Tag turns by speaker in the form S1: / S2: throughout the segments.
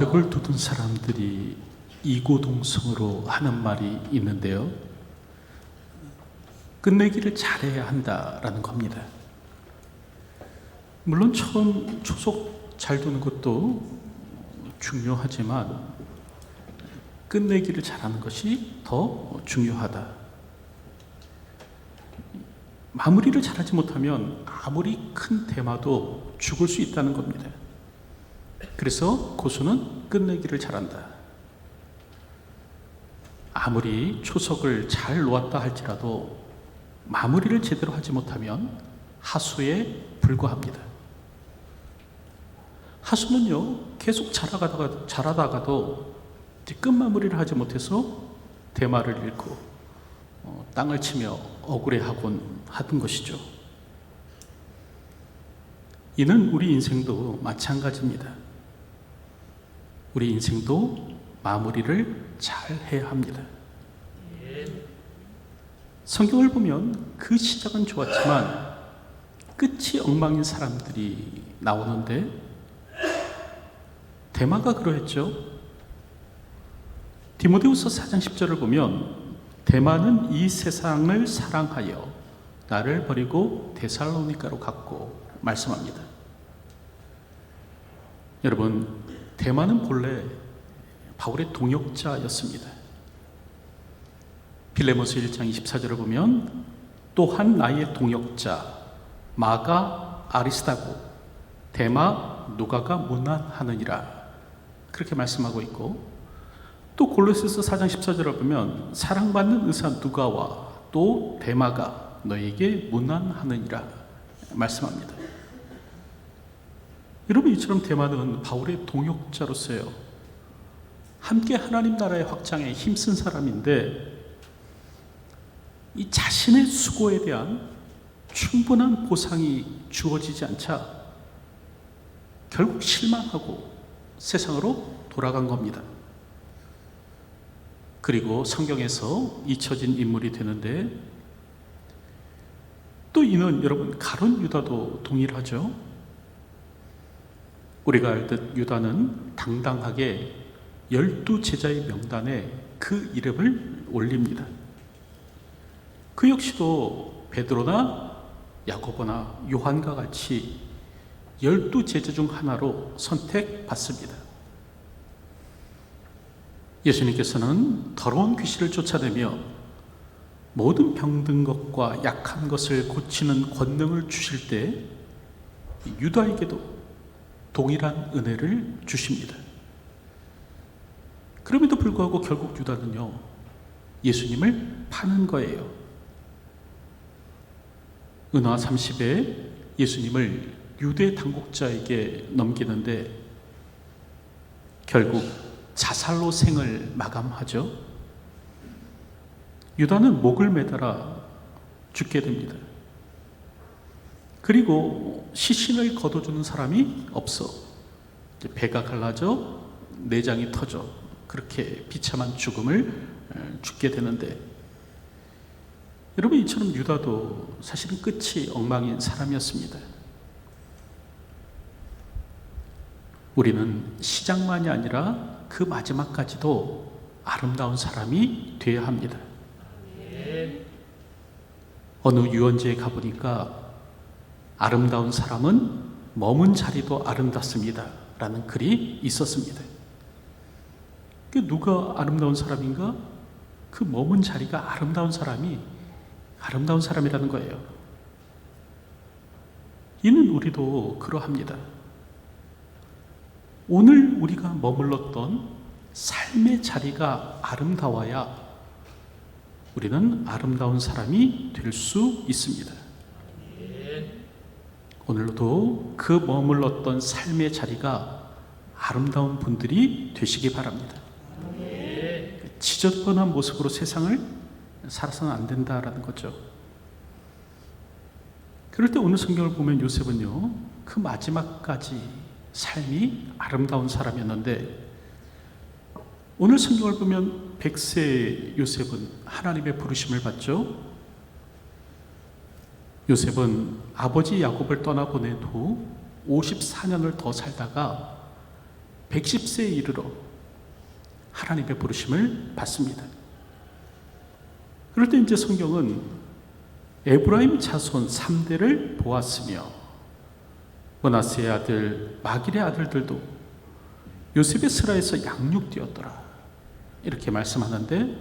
S1: 벽을 두둔 사람들이 이고동성으로 하는 말이 있는데요. 끝내기를 잘해야 한다라는 겁니다. 물론 처음 초속 잘 두는 것도 중요하지만 끝내기를 잘하는 것이 더 중요하다. 마무리를 잘하지 못하면 아무리 큰 대마도 죽을 수 있다는 겁니다. 그래서 고수는 끝내기를 잘한다. 아무리 초석을 잘 놓았다 할지라도 마무리를 제대로 하지 못하면 하수에 불과합니다. 하수는요, 계속 자라다가도 끝마무리를 하지 못해서 대마를 잃고 땅을 치며 억울해하곤 하던 것이죠. 이는 우리 인생도 마찬가지입니다. 우리 인생도 마무리를 잘 해야 합니다. 성경을 보면 그 시작은 좋았지만 끝이 엉망인 사람들이 나오는데 데마가 그러했죠. 디모데후서 4장 10절을 보면 데마는 이 세상을 사랑하여 나를 버리고 데살로니가로 갔고 말씀합니다. 여러분, 데마는 본래 바울의 동역자였습니다. 빌레몬서 1장 24절을 보면 또한 나의 동역자 마가 아리스다고 데마 누가가 문안하느니라 그렇게 말씀하고 있고, 또 골로새서 4장 14절을 보면 사랑받는 의사 누가와 또 데마가 너에게 문안하느니라 말씀합니다. 여러분, 이처럼 데마는 바울의 동역자로서요, 함께 하나님 나라의 확장에 힘쓴 사람인데 이 자신의 수고에 대한 충분한 보상이 주어지지 않자 결국 실망하고 세상으로 돌아간 겁니다. 그리고 성경에서 잊혀진 인물이 되는데, 또 이는 여러분 가룟 유다도 동일하죠. 우리가 알듯 유다는 당당하게 12제자의 명단에 그 이름을 올립니다. 그 역시도 베드로나 야고보나 요한과 같이 12제자 중 하나로 선택받습니다. 예수님께서는 더러운 귀신을 쫓아내며 모든 병든 것과 약한 것을 고치는 권능을 주실 때 유다에게도 동일한 은혜를 주십니다. 그럼에도 불구하고 결국 유다는요, 예수님을 파는 거예요. 은화 30에 예수님을 유대 당국자에게 넘기는데 결국 자살로 생을 마감하죠. 유다는 목을 매달아 죽게 됩니다. 그리고 시신을 걷어주는 사람이 없어 배가 갈라져 내장이 터져 그렇게 비참한 죽음을 죽게 되는데, 여러분, 이처럼 유다도 사실은 끝이 엉망인 사람이었습니다. 우리는 시작만이 아니라 그 마지막까지도 아름다운 사람이 되어야 합니다. 어느 유원지에 가보니까 아름다운 사람은 머문 자리도 아름답습니다 라는 글이 있었습니다. 누가 아름다운 사람인가? 그 머문 자리가 아름다운 사람이 아름다운 사람이라는 거예요. 이는 우리도 그러합니다. 오늘 우리가 머물렀던 삶의 자리가 아름다워야 우리는 아름다운 사람이 될 수 있습니다. 오늘도 그 머물렀던 삶의 자리가 아름다운 분들이 되시기 바랍니다. 지저분한 모습으로 세상을 살아서는 안 된다라는 거죠. 그럴 때 오늘 성경을 보면 요셉은요, 그 마지막까지 삶이 아름다운 사람이었는데, 오늘 성경을 보면 100세 요셉은 하나님의 부르심을 받죠. 요셉은 아버지 야곱을 떠나보낸 후 54년을 더 살다가 110세에 이르러 하나님의 부르심을 받습니다. 그럴 때 이제 성경은 에브라임 자손 3대를 보았으며 므낫세의 아들 마길의 아들들도 요셉의 슬하에서 양육되었더라, 이렇게 말씀하는데,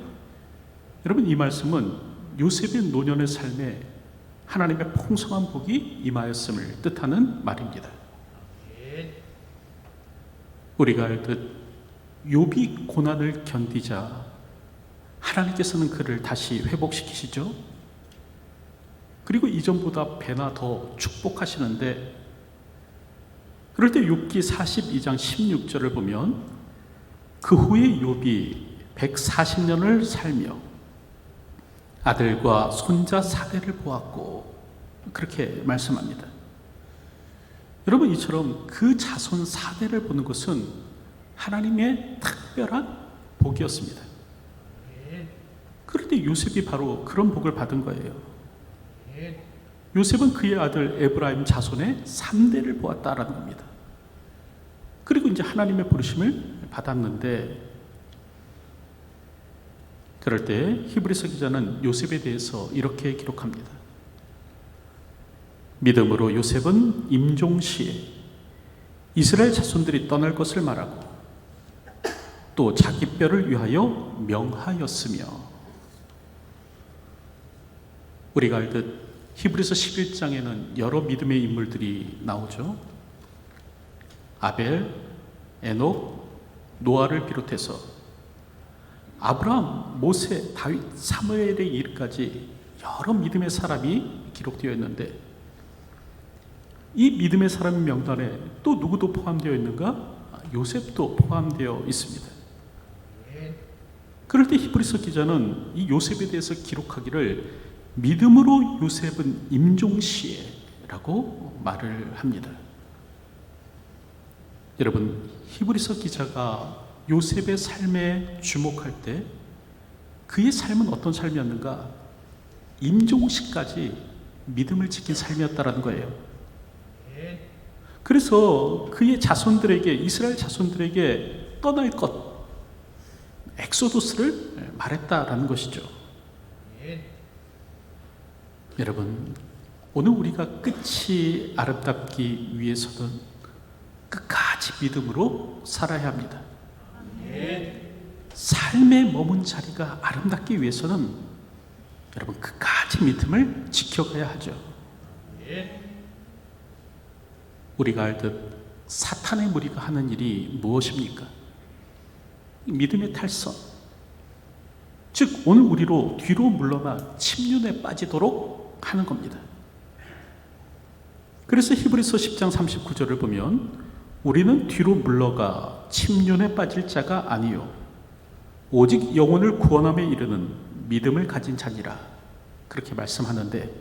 S1: 여러분, 이 말씀은 요셉의 노년의 삶에 하나님의 풍성한 복이 임하였음을 뜻하는 말입니다. 우리가 알듯 욥이 고난을 견디자 하나님께서는 그를 다시 회복시키시죠. 그리고 이전보다 배나 더 축복하시는데, 그럴 때 욥기 42장 16절을 보면 그 후에 욥이 140년을 살며 아들과 손자 4대를 보았고, 그렇게 말씀합니다. 여러분, 이처럼 그 자손 4대를 보는 것은 하나님의 특별한 복이었습니다. 그런데 요셉이 바로 그런 복을 받은 거예요. 요셉은 그의 아들 에브라임 자손의 3대를 보았다라는 겁니다. 그리고 이제 하나님의 부르심을 받았는데, 그럴 때 히브리서 기자는 요셉에 대해서 이렇게 기록합니다. 믿음으로 요셉은 임종시에 이스라엘 자손들이 떠날 것을 말하고 또 자기 뼈를 위하여 명하였으며, 우리가 알듯 히브리서 11장에는 여러 믿음의 인물들이 나오죠. 아벨, 에녹, 노아를 비롯해서 아브라함, 모세, 다윗, 사무엘에 이르기까지 여러 믿음의 사람이 기록되어 있는데, 이 믿음의 사람 명단에 또 누구도 포함되어 있는가? 요셉도 포함되어 있습니다. 그럴 때 히브리서 기자는 이 요셉에 대해서 기록하기를 믿음으로 요셉은 임종시에 라고 말을 합니다. 여러분, 히브리서 기자가 요셉의 삶에 주목할 때 그의 삶은 어떤 삶이었는가? 임종시까지 믿음을 지킨 삶이었다라는 거예요. 그래서 그의 자손들에게, 이스라엘 자손들에게 떠날 것, 엑소도스를 말했다라는 것이죠. 여러분, 오늘 우리가 끝이 아름답기 위해서는 끝까지 믿음으로 살아야 합니다. 삶에 머문 자리가 아름답기 위해서는 여러분 끝까지 믿음을 지켜가야 하죠. 우리가 알듯 사탄의 무리가 하는 일이 무엇입니까? 믿음의 탈선, 즉 오늘 우리로 뒤로 물러나 침륜에 빠지도록 하는 겁니다. 그래서 히브리서 10장 39절을 보면 우리는 뒤로 물러가 침륜에 빠질 자가 아니요 오직 영혼을 구원함에 이르는 믿음을 가진 자니라, 그렇게 말씀하는데,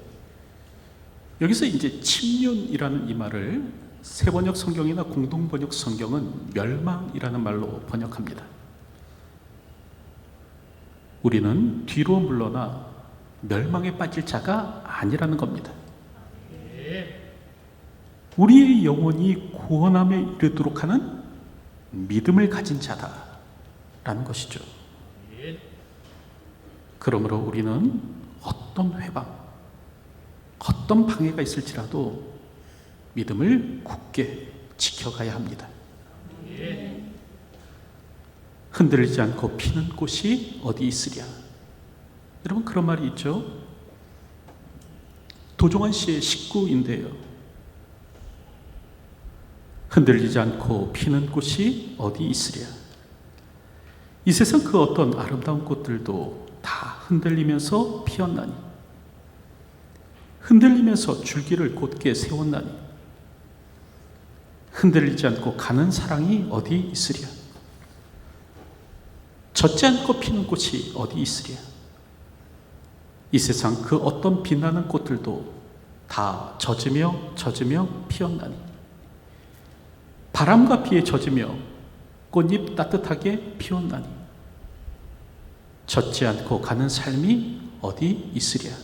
S1: 여기서 이제 침륜이라는 이 말을 세번역 성경이나 공동번역 성경은 멸망이라는 말로 번역합니다. 우리는 뒤로 물러나 멸망에 빠질 자가 아니라는 겁니다. 우리의 영혼이 구원함에 이르도록 하는 믿음을 가진 자다라는 것이죠. 그러므로 우리는 어떤 회방, 어떤 방해가 있을지라도 믿음을 굳게 지켜가야 합니다. 흔들리지 않고 피는 꽃이 어디 있으랴. 여러분, 그런 말이 있죠. 도종환 씨의 식구인데요. 흔들리지 않고 피는 꽃이 어디 있으랴. 이 세상 그 어떤 아름다운 꽃들도 다 흔들리면서 피었나니, 흔들리면서 줄기를 곧게 세웠나니, 흔들리지 않고 가는 사랑이 어디 있으랴. 젖지 않고 피는 꽃이 어디 있으랴. 이 세상 그 어떤 빛나는 꽃들도 다 젖으며 피었나니, 바람과 비에 젖으며 꽃잎 따뜻하게 피었나니, 젖지 않고 가는 삶이 어디 있으랴.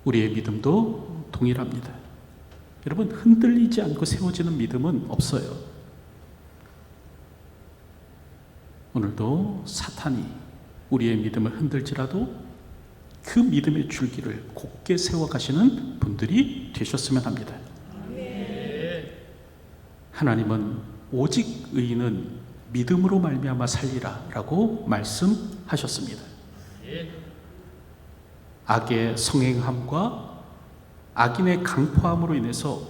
S1: 우리의 믿음도 동일합니다. 여러분, 흔들리지 않고 세워지는 믿음은 없어요. 오늘도 사탄이 우리의 믿음을 흔들지라도 그 믿음의 줄기를 곧게 세워가시는 분들이 되셨으면 합니다. 하나님은 오직 의인은 믿음으로 말미암아 살리라 라고 말씀하셨습니다. 악의 성행함과 악인의 강포함으로 인해서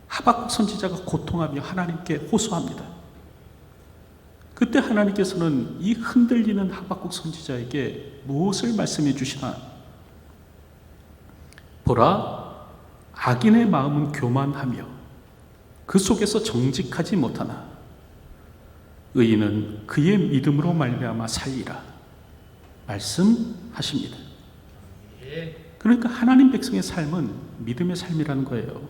S1: 하박국 선지자가 고통하며 하나님께 호소합니다. 그때 하나님께서는 이 흔들리는 하박국 선지자에게 무엇을 말씀해 주시나? 보라, 악인의 마음은 교만하며 그 속에서 정직하지 못하나 의인은 그의 믿음으로 말미암아 살리라 말씀하십니다. 그러니까 하나님 백성의 삶은 믿음의 삶이라는 거예요.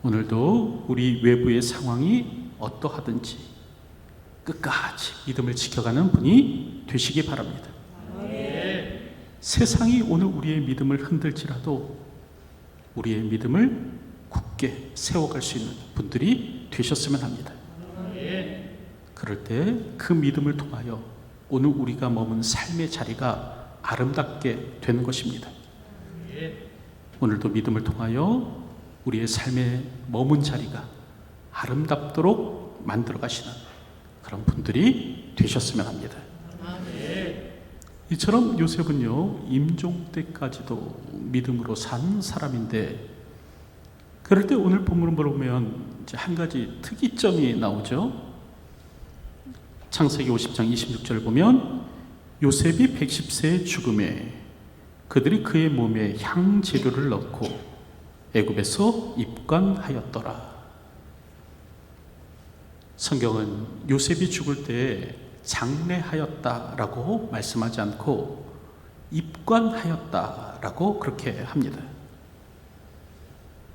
S1: 오늘도 우리 외부의 상황이 어떠하든지 끝까지 믿음을 지켜가는 분이 되시기 바랍니다. 세상이 오늘 우리의 믿음을 흔들지라도 우리의 믿음을 굳게 세워갈 수 있는 분들이 되셨으면 합니다. 그럴 때 그 믿음을 통하여 오늘 우리가 머문 삶의 자리가 아름답게 되는 것입니다. 오늘도 믿음을 통하여 우리의 삶의 머문 자리가 아름답도록 만들어 가시는 그런 분들이 되셨으면 합니다. 이처럼 요셉은요, 임종 때까지도 믿음으로 산 사람인데, 그럴 때 오늘 본문을 보면 이제 한 가지 특이점이 나오죠. 창세기 50장 26절 보면 요셉이 110세의 죽음에 그들이 그의 몸에 향재료를 넣고 애굽에서 입관하였더라. 성경은 요셉이 죽을 때 장례하였다라고 말씀하지 않고 입관하였다라고 그렇게 합니다.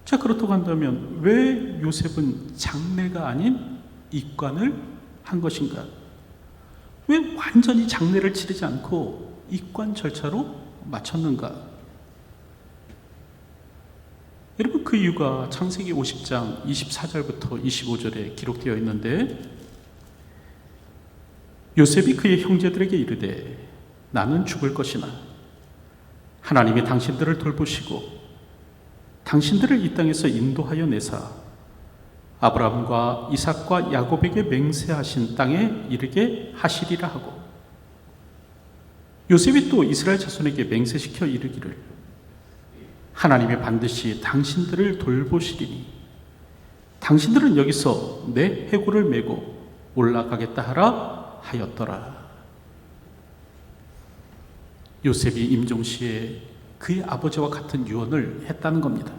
S1: 자, 그렇다고 한다면 왜 요셉은 장례가 아닌 입관을 한 것인가? 왜 완전히 장례를 치르지 않고 입관 절차로 마쳤는가? 여러분, 그 이유가 창세기 50장 24절부터 25절에 기록되어 있는데, 요셉이 그의 형제들에게 이르되 나는 죽을 것이나 하나님이 당신들을 돌보시고 당신들을 이 땅에서 인도하여 내사 아브라함과 이삭과 야곱에게 맹세하신 땅에 이르게 하시리라 하고, 요셉이 또 이스라엘 자손에게 맹세시켜 이르기를 하나님이 반드시 당신들을 돌보시리니 당신들은 여기서 내 해골을 메고 올라가겠다 하라 하였더라. 요셉이 임종시에 그의 아버지와 같은 유언을 했다는 겁니다.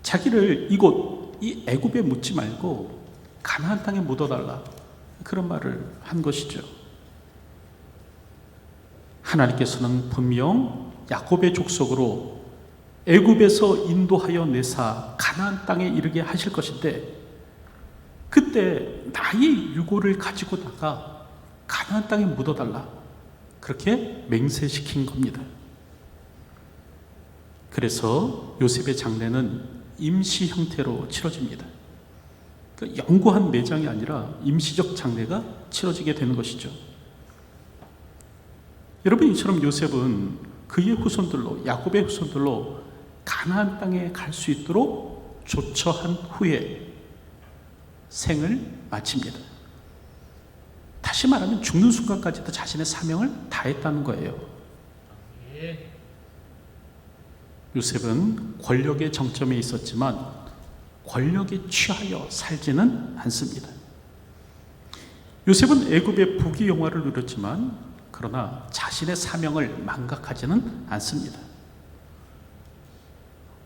S1: 자기를 이곳 이 애굽에 묻지 말고 가나안 땅에 묻어달라, 그런 말을 한 것이죠. 하나님께서는 분명 야곱의 족속으로 애굽에서 인도하여 내사 가나안 땅에 이르게 하실 것인데, 그때 나의 유고를 가지고다가 가나안 땅에 묻어달라, 그렇게 맹세시킨 겁니다. 그래서 요셉의 장례는 임시 형태로 치러집니다. 그러니까 영구한 매장이 아니라 임시적 장례가 치러지게 되는 것이죠. 여러분, 이처럼 요셉은 그의 후손들로, 야곱의 후손들로 가나안 땅에 갈 수 있도록 조처한 후에 생을 마칩니다. 다시 말하면 죽는 순간까지도 자신의 사명을 다했다는 거예요. 요셉은 권력의 정점에 있었지만 권력에 취하여 살지는 않습니다. 요셉은 애굽의 부귀영화를 누렸지만 그러나 자신의 사명을 망각하지는 않습니다.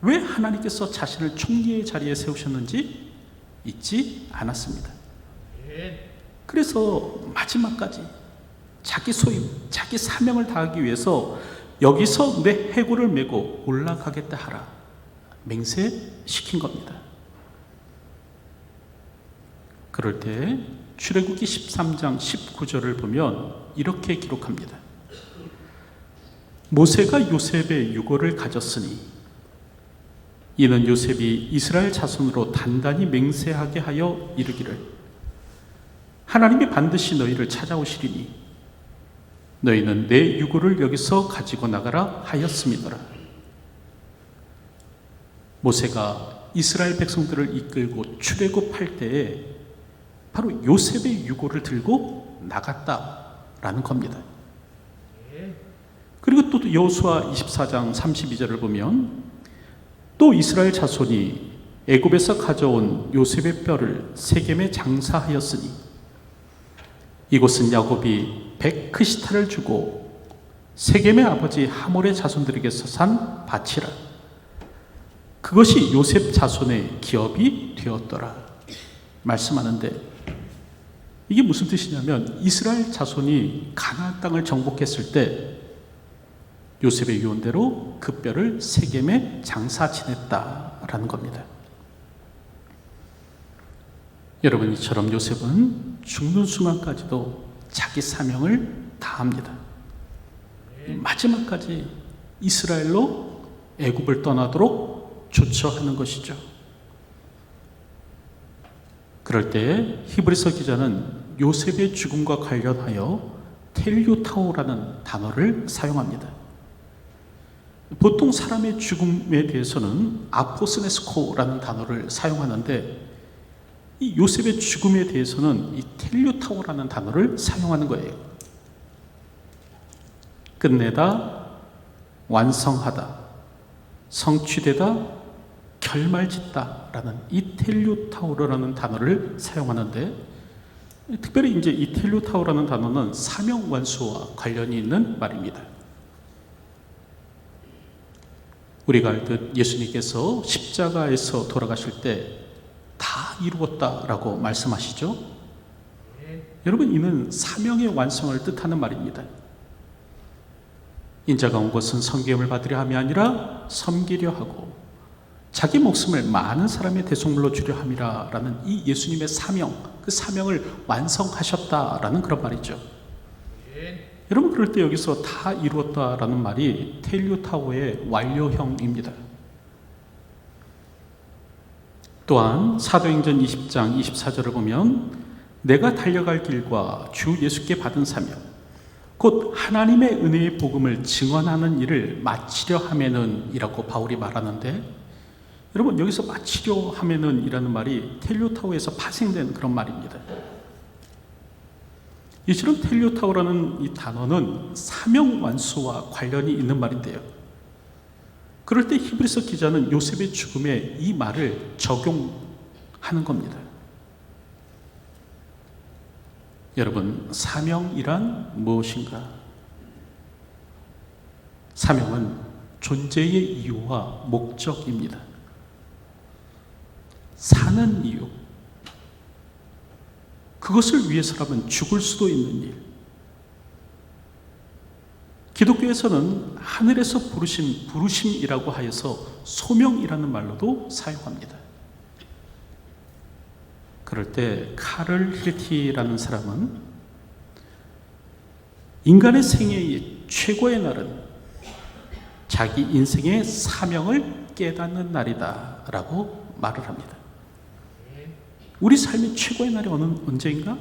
S1: 왜 하나님께서 자신을 총리의 자리에 세우셨는지 잊지 않았습니다. 그래서 마지막까지 자기 소임, 자기 사명을 다하기 위해서 여기서 내 해골을 메고 올라가겠다 하라 맹세시킨 겁니다. 그럴 때 출애굽기 13장 19절을 보면 이렇게 기록합니다. 모세가 요셉의 유고를 가졌으니 이는 요셉이 이스라엘 자손으로 단단히 맹세하게 하여 이르기를 하나님이 반드시 너희를 찾아오시리니 너희는 내 유고를 여기서 가지고 나가라 하였음이더라. 모세가 이스라엘 백성들을 이끌고 출애굽할 때에 바로 요셉의 유고를 들고 나갔다라는 겁니다. 그리고 또 여호수아 24장 32절을 보면 또 이스라엘 자손이 애굽에서 가져온 요셉의 뼈를 세겜에 장사하였으니 이곳은 야곱이 백크시타를 주고 세겜의 아버지 하몰의 자손들에게서 산 밭이라. 그것이 요셉 자손의 기업이 되었더라 말씀하는데, 이게 무슨 뜻이냐면 이스라엘 자손이 가나안 땅을 정복했을 때 요셉의 유언대로 그 뼈를 세겜에 장사 지냈다라는 겁니다. 여러분, 이처럼 요셉은 죽는 순간까지도 자기 사명을 다합니다. 마지막까지 이스라엘로 애굽을 떠나도록 조처하는 것이죠. 그럴 때 히브리서 기자는 요셉의 죽음과 관련하여 텔류타오라는 단어를 사용합니다. 보통 사람의 죽음에 대해서는 아포스네스코라는 단어를 사용하는데 이 요셉의 죽음에 대해서는 이 텔류타오라는 단어를 사용하는 거예요. 끝내다, 완성하다, 성취되다, 결말짓다라는 이 텔류타오라는 단어를 사용하는데, 특별히 이제 이 텔류타오라는 단어는 사명 완수와 관련이 있는 말입니다. 우리가 알듯 예수님께서 십자가에서 돌아가실 때 다 이루었다라고 말씀하시죠. 여러분, 이는 사명의 완성을 뜻하는 말입니다. 인자가 온 것은 섬김을 받으려 함이 아니라 섬기려 하고 자기 목숨을 많은 사람의 대속물로 주려 함이라라는 이 예수님의 사명, 그 사명을 완성하셨다라는 그런 말이죠. 여러분, 그럴 때 여기서 다 이루었다라는 말이 텔류타오의 완료형입니다. 또한 사도행전 20장 24절을 보면 내가 달려갈 길과 주 예수께 받은 사명 곧 하나님의 은혜의 복음을 증언하는 일을 마치려 하면은 이라고 바울이 말하는데, 여러분, 여기서 마치려 하면은 이라는 말이 텔류타오에서 파생된 그런 말입니다. 이처럼 텔류타오라는 이 단어는 사명 완수와 관련이 있는 말인데요. 그럴 때 히브리서 기자는 요셉의 죽음에 이 말을 적용하는 겁니다. 여러분, 사명이란 무엇인가? 사명은 존재의 이유와 목적입니다. 사는 이유, 그것을 위해서라면 죽을 수도 있는 일. 기독교에서는 하늘에서 부르심이라고 하여서 소명이라는 말로도 사용합니다. 그럴 때 카를 힐티라는 사람은 인간의 생애의 최고의 날은 자기 인생의 사명을 깨닫는 날이다 라고 말을 합니다. 우리 삶의 최고의 날이 언제인가?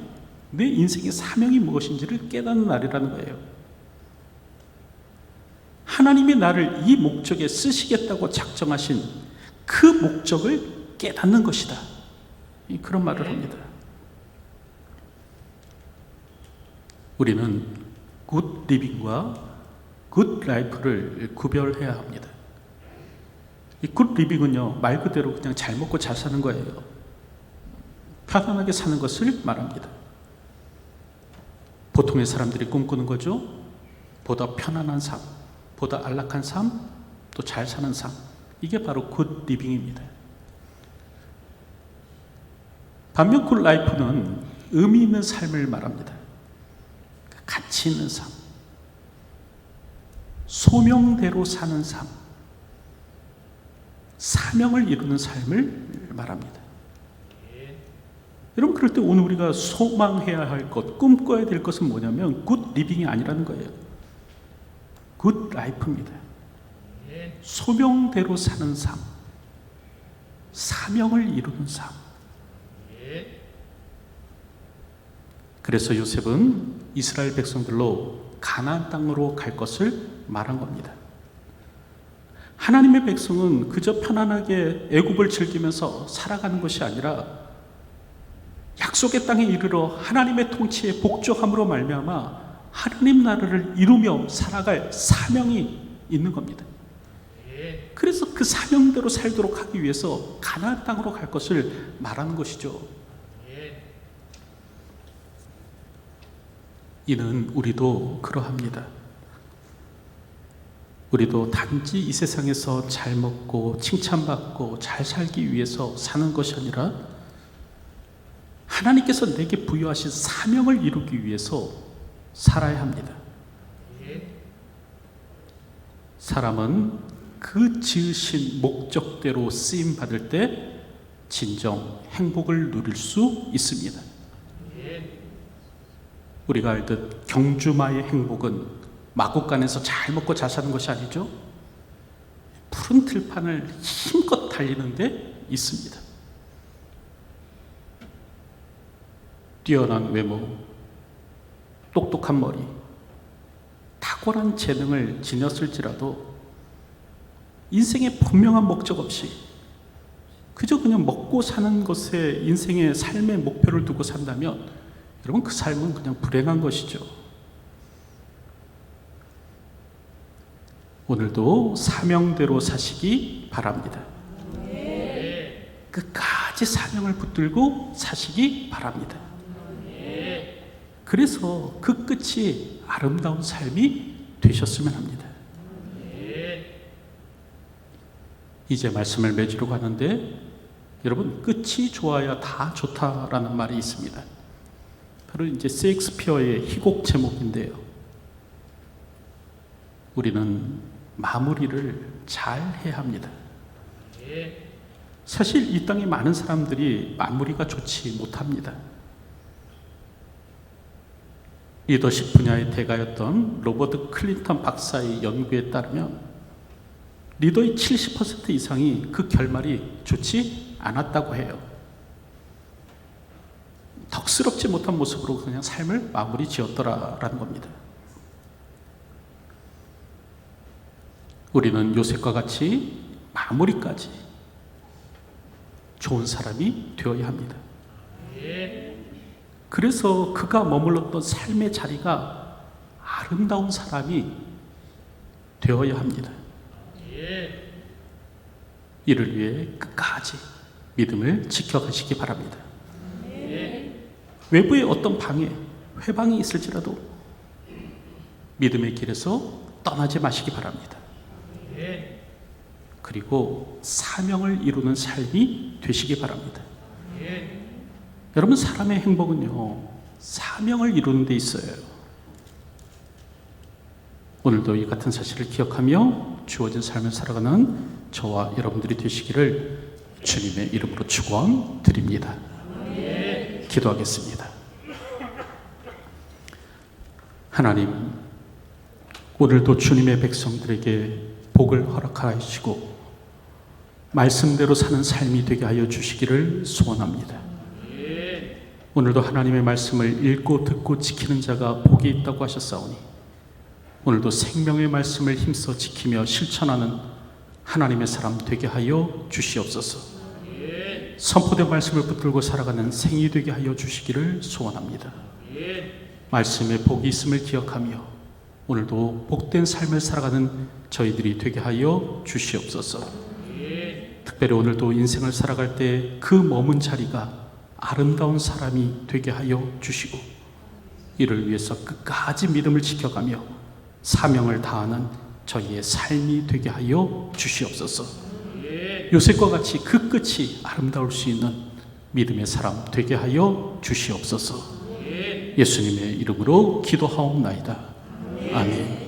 S1: 내 인생의 사명이 무엇인지를 깨닫는 날이라는 거예요. 하나님이 나를 이 목적에 쓰시겠다고 작정하신 그 목적을 깨닫는 것이다, 그런 말을 합니다. 우리는 굿 리빙과 굿 라이프를 구별해야 합니다. 이 굿 리빙은요, 말 그대로 그냥 잘 먹고 잘 사는 거예요. 편안하게 사는 것을 말합니다. 보통의 사람들이 꿈꾸는 거죠. 보다 편안한 삶, 보다 안락한 삶, 또 잘 사는 삶. 이게 바로 굿 리빙입니다. 반면 굿 라이프는 의미 있는 삶을 말합니다. 가치 있는 삶, 소명대로 사는 삶, 사명을 이루는 삶을 말합니다. 여러분, 그럴 때 오늘 우리가 소망해야 할 것, 꿈꿔야 될 것은 뭐냐면 굿 리빙이 아니라는 거예요. 굿 라이프입니다. 소명대로 사는 삶, 사명을 이루는 삶. 그래서 요셉은 이스라엘 백성들로 가나안 땅으로 갈 것을 말한 겁니다. 하나님의 백성은 그저 편안하게 애굽을 즐기면서 살아가는 것이 아니라 약속의 땅에 이르러 하나님의 통치에 복종함으로 말미암아 하나님 나라를 이루며 살아갈 사명이 있는 겁니다. 그래서 그 사명대로 살도록 하기 위해서 가나안 땅으로 갈 것을 말하는 것이죠. 이는 우리도 그러합니다. 우리도 단지 이 세상에서 잘 먹고 칭찬받고 잘 살기 위해서 사는 것이 아니라 하나님께서 내게 부여하신 사명을 이루기 위해서 살아야 합니다. 사람은 그 지으신 목적대로 쓰임 받을 때 진정 행복을 누릴 수 있습니다. 우리가 알듯 경주마의 행복은 마곡간에서 잘 먹고 잘 사는 것이 아니죠. 푸른 들판을 힘껏 달리는 데 있습니다. 뛰어난 외모, 똑똑한 머리, 탁월한 재능을 지녔을지라도 인생의 분명한 목적 없이 그저 그냥 먹고 사는 것에 인생의 삶의 목표를 두고 산다면 여러분 그 삶은 그냥 불행한 것이죠. 오늘도 사명대로 사시기 바랍니다. 끝까지 사명을 붙들고 사시기 바랍니다. 그래서 그 끝이 아름다운 삶이 되셨으면 합니다. 이제 말씀을 맺으러 가는데 여러분 끝이 좋아야 다 좋다라는 말이 있습니다. 바로 이제 셰익스피어의 희곡 제목인데요. 우리는 마무리를 잘 해야 합니다. 사실 이 땅에 많은 사람들이 마무리가 좋지 못합니다. 리더십 분야의 대가였던 로버트 클린턴 박사의 연구에 따르면 리더의 70% 이상이 그 결말이 좋지 않았다고 해요. 덕스럽지 못한 모습으로 그냥 삶을 마무리 지었더라라는 겁니다. 우리는 요셉과 같이 마무리까지 좋은 사람이 되어야 합니다. 그래서 그가 머물렀던 삶의 자리가 아름다운 사람이 되어야 합니다. 이를 위해 끝까지 믿음을 지켜가시기 바랍니다. 외부에 어떤 방해, 회방이 있을지라도 믿음의 길에서 떠나지 마시기 바랍니다. 그리고 사명을 이루는 삶이 되시기 바랍니다. 여러분 사람의 행복은요 사명을 이루는 데 있어요. 오늘도 이 같은 사실을 기억하며 주어진 삶을 살아가는 저와 여러분들이 되시기를 주님의 이름으로 축원드립니다. 기도하겠습니다. 하나님, 오늘도 주님의 백성들에게 복을 허락하시고 말씀대로 사는 삶이 되게 하여 주시기를 소원합니다. 오늘도 하나님의 말씀을 읽고 듣고 지키는 자가 복이 있다고 하셨사오니 오늘도 생명의 말씀을 힘써 지키며 실천하는 하나님의 사람 되게 하여 주시옵소서. 선포된 말씀을 붙들고 살아가는 생이 되게 하여 주시기를 소원합니다. 말씀에 복이 있음을 기억하며 오늘도 복된 삶을 살아가는 저희들이 되게 하여 주시옵소서. 특별히 오늘도 인생을 살아갈 때 그 머문 자리가 아름다운 사람이 되게 하여 주시고 이를 위해서 끝까지 믿음을 지켜가며 사명을 다하는 저희의 삶이 되게 하여 주시옵소서. 요셉과 같이 그 끝이 아름다울 수 있는 믿음의 사람 되게 하여 주시옵소서. 예수님의 이름으로 기도하옵나이다. 아멘.